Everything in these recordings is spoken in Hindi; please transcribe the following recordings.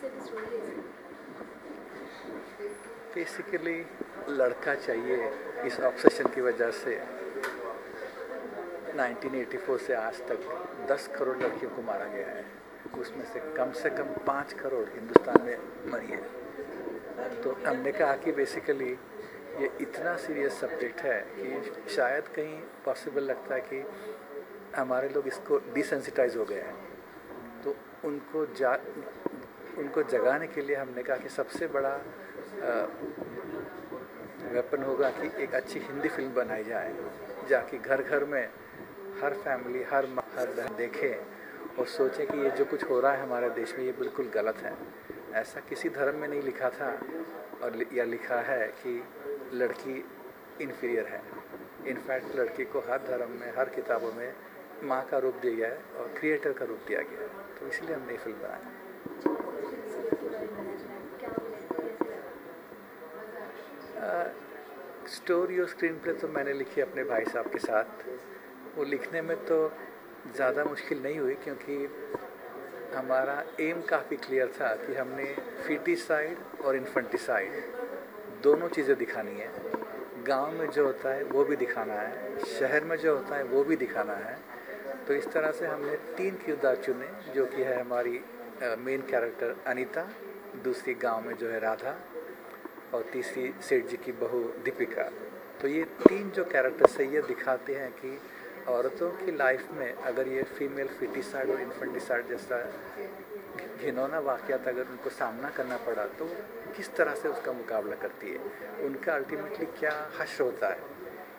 टाइप की स्टोरी है? बेसिकली लड़का चाहिए इस ऑब्सेशन की वजह से 1984 से आज तक 10 करोड़ लड़कियों को मारा गया है, उसमें से कम 5 करोड़ हिंदुस्तान में मरी है। तो हमने कहा कि बेसिकली ये इतना सीरियस सब्जेक्ट है कि शायद कहीं पॉसिबल लगता है कि हमारे लोग इसको डिसेंसिटाइज हो गए हैं, तो उनको जगाने के लिए हमने कहा कि सबसे बड़ा वेपन होगा कि एक अच्छी हिंदी फिल्म बनाई जाए, जाकि घर घर में हर फैमिली हर बहन देखे और सोचे कि ये जो कुछ हो रहा है हमारे देश में ये बिल्कुल गलत है। ऐसा किसी धर्म में नहीं लिखा था और या लिखा है कि लड़की इन्फीरियर है। इनफैक्ट लड़की को हर धर्म में हर किताबों में माँ का रूप दिया गया है और क्रिएटर का रूप दिया गया है, तो इसलिए हमने ये फिल्म बनाई। स्टोरी और स्क्रीन प्ले तो मैंने लिखी अपने भाई साहब के साथ। वो लिखने में तो ज़्यादा मुश्किल नहीं हुई, क्योंकि हमारा एम काफ़ी क्लियर था कि हमने फीटिसाइड और इन्फेंटिसाइड दोनों चीज़ें दिखानी है। गांव में जो होता है वो भी दिखाना है, शहर में जो होता है वो भी दिखाना है। तो इस तरह से हमने 3 किरदार चुने, जो कि है हमारी मेन कैरेक्टर अनीता, दूसरी गांव में जो है राधा, और तीसरी सेठ जी की बहू दीपिका। तो ये 3 जो कैरेक्टर्स है ये दिखाते हैं कि औरतों की लाइफ में अगर ये फीमेल फिटिसाइड और इन्फेंटिसाइड जैसा घिनौना वाक़यात अगर उनको सामना करना पड़ा तो किस तरह से उसका मुकाबला करती है, उनका अल्टीमेटली क्या हश्र होता है,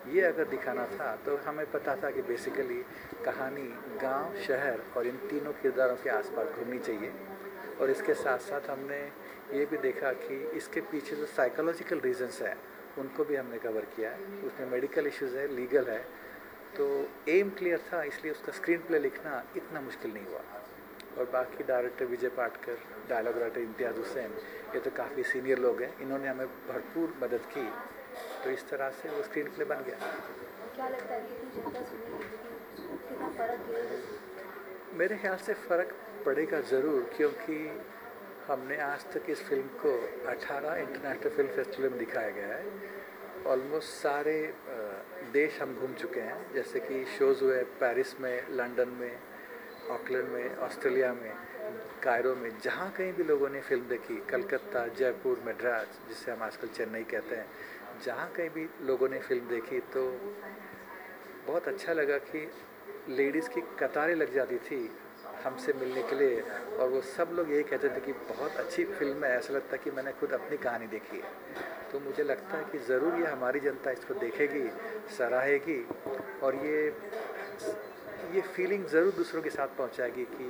ये अगर दिखाना था। तो हमें पता था कि बेसिकली कहानी गांव, शहर और इन तीनों किरदारों के आसपास घूमनी चाहिए। और इसके साथ साथ हमने ये भी देखा कि इसके पीछे जो साइकोलॉजिकल रीजंस हैं उनको भी हमने कवर किया है। उसमें मेडिकल इश्यूज़ है, लीगल है। तो एम क्लियर था, इसलिए उसका स्क्रीन प्ले लिखना इतना मुश्किल नहीं हुआ। और बाकी डायरेक्टर विजय पाटकर, डायलॉग राइटर इम्तियाज़ हुसैन, ये तो काफ़ी सीनियर लोग हैं, इन्होंने हमें भरपूर मदद की। तो इस तरह से वो स्क्रीन प्ले बन गया। क्या लगता है कि जनता सुनेगी, कितना फ़र्क है? मेरे ख्याल से फ़र्क पड़ेगा ज़रूर, क्योंकि हमने आज तक इस फिल्म को 18 इंटरनेशनल फिल्म फेस्टिवल में दिखाया गया है। ऑलमोस्ट सारे देश हम घूम चुके हैं, जैसे कि शोज़ हुए पेरिस में, लंदन में, ऑकलैंड में, ऑस्ट्रेलिया में, कायरो में, जहाँ कहीं भी लोगों ने फिल्म देखी, कलकत्ता, जयपुर, मद्रास, जिसे हम आजकल चेन्नई कहते हैं, जहाँ कहीं भी लोगों ने फिल्म देखी तो बहुत अच्छा लगा कि लेडीज़ की कतारें लग जाती थी हमसे मिलने के लिए, और वो सब लोग यही कहते थे कि बहुत अच्छी फिल्म है, ऐसा लगता है कि मैंने खुद अपनी कहानी देखी है। तो मुझे लगता है कि ज़रूर ये हमारी जनता इसको देखेगी, सराहेगी, और ये फीलिंग ज़रूर दूसरों के साथ पहुंचाएगी कि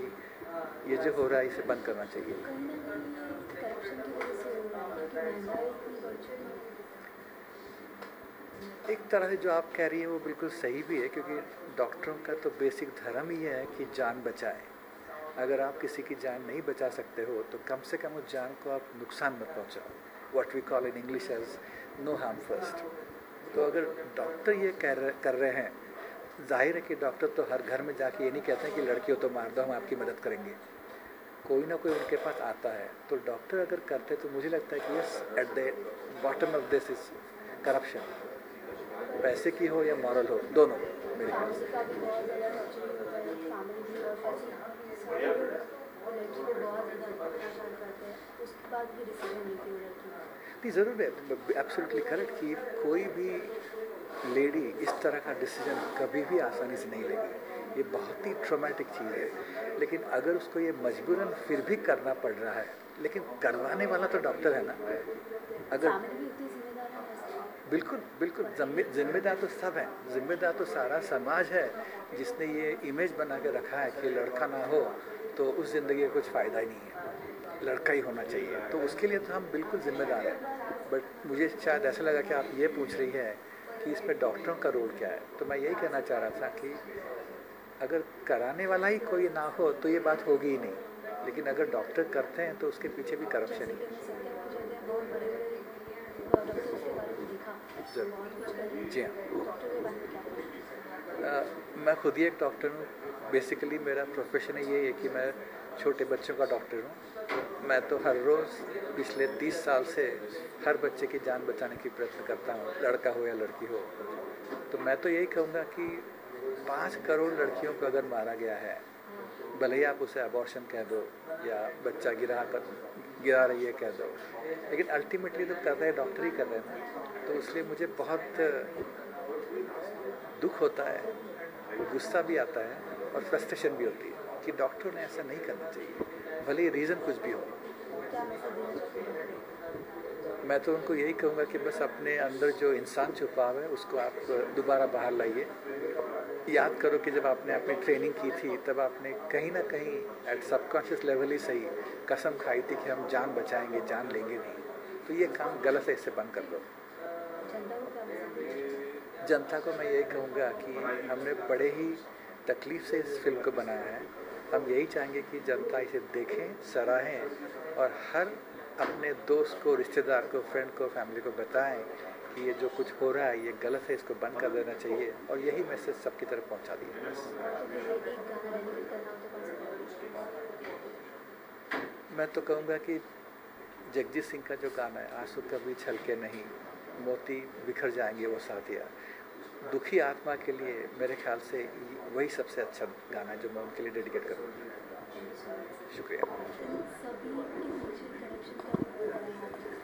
ये जो हो रहा है इसे बंद करना चाहिए। एक तरह से जो आप कह रही है वो बिल्कुल सही भी है, क्योंकि डॉक्टरों का तो बेसिक धर्म ही है कि जान बचाएं। अगर आप किसी की जान नहीं बचा सकते हो तो कम से कम उस जान को आप नुकसान मत पहुंचाओ, what we call in English as no harm first. तो अगर डॉक्टर ये कर रहे हैं, जाहिर है कि डॉक्टर तो हर घर में जाके ये नहीं कहते हैं कि लड़की हो तो मार दो, हम आपकी मदद करेंगे। कोई ना कोई उनके पास आता है, तो डॉक्टर अगर करते तो मुझे लगता है कि yes, at the bottom of this is corruption, पैसे की हो या मॉरल हो, दोनों मेरे ख्याल से। नहीं, ज़रूर है, एब्सोल्युटली करेक्ट कि कोई भी लेडी इस तरह का डिसीजन कभी भी आसानी से नहीं लेगी, ये बहुत ही ट्रॉमेटिक चीज़ है। लेकिन अगर उसको ये मजबूरन फिर भी करना पड़ रहा है, लेकिन करवाने वाला तो डॉक्टर है ना। अगर बिल्कुल बिल्कुल जिम्मेदार तो सब हैं, जिम्मेदार तो सारा समाज है जिसने ये इमेज बना के रखा है कि लड़का ना हो तो उस ज़िंदगी का कुछ फ़ायदा ही नहीं है, लड़का ही होना चाहिए। तो उसके लिए तो हम बिल्कुल जिम्मेदार हैं। बट मुझे शायद ऐसा लगा कि आप ये पूछ रही है कि इसमें डॉक्टरों का रोल क्या है, तो मैं यही कहना चाह रहा था कि अगर कराने वाला ही कोई ना हो तो ये बात होगी ही नहीं, लेकिन अगर डॉक्टर करते हैं तो उसके पीछे भी करप्शन ही है। जी हाँ, मैं खुद ही एक डॉक्टर हूँ। बेसिकली मेरा प्रोफेशन ये है कि मैं छोटे बच्चों का डॉक्टर हूँ। मैं तो हर रोज़ पिछले 30 साल से हर बच्चे की जान बचाने की प्रयत्न करता हूँ, लड़का हो या लड़की हो। तो मैं तो यही कहूँगा कि 5 करोड़ लड़कियों को अगर मारा गया है, भले ही आप उसे अबॉर्शन कह दो या बच्चा गिरा रही है कह दो, लेकिन अल्टीमेटली तो कर रहे हैं डॉक्टर ही कर रहे हैं ना। तो इसलिए मुझे बहुत दुख होता है, गुस्सा भी आता है और फ्रस्ट्रेशन भी होती है कि डॉक्टरों ने ऐसा नहीं करना चाहिए, भले ही रीज़न कुछ भी हो। क्या मैसेज देना चाहते हैं? मैं तो उनको यही कहूँगा कि बस अपने अंदर जो इंसान छुपा हुआ है उसको आप दोबारा बाहर लाइए। याद करो कि जब आपने अपनी ट्रेनिंग की थी तब आपने कहीं ना कहीं एट सबकॉन्शियस लेवल ही सही कसम खाई थी कि हम जान बचाएंगे, जान लेंगे नहीं। तो ये काम गलत है, इससे बंद कर दो। जनता को क्या मैसेज देना चाहते हैं? जनता को मैं यही कहूँगा कि हमने बड़े ही तकलीफ़ से इस फिल्म को बनाया है। हम यही चाहेंगे कि जनता इसे देखें, सराहें और हर अपने दोस्त को, रिश्तेदार को, फ्रेंड को, फैमिली को बताएं कि ये जो कुछ हो रहा है ये गलत है, इसको बंद कर देना चाहिए। और यही मैसेज सबकी तरफ पहुंचा दिया बस। एक गाना डेडिकेट करना हो तो कौन सा गाना? मैं तो कहूँगा कि जगजीत सिंह का जो गाना है, आंसू कभी छलके नहीं, मोती बिखर जाएंगे वो साथिया, दुखी आत्मा के लिए मेरे ख्याल से वही सबसे अच्छा गाना है जो मैं उनके लिए डेडिकेट करूँगा। शुक्रिया। सभी के पीछे करप्शन का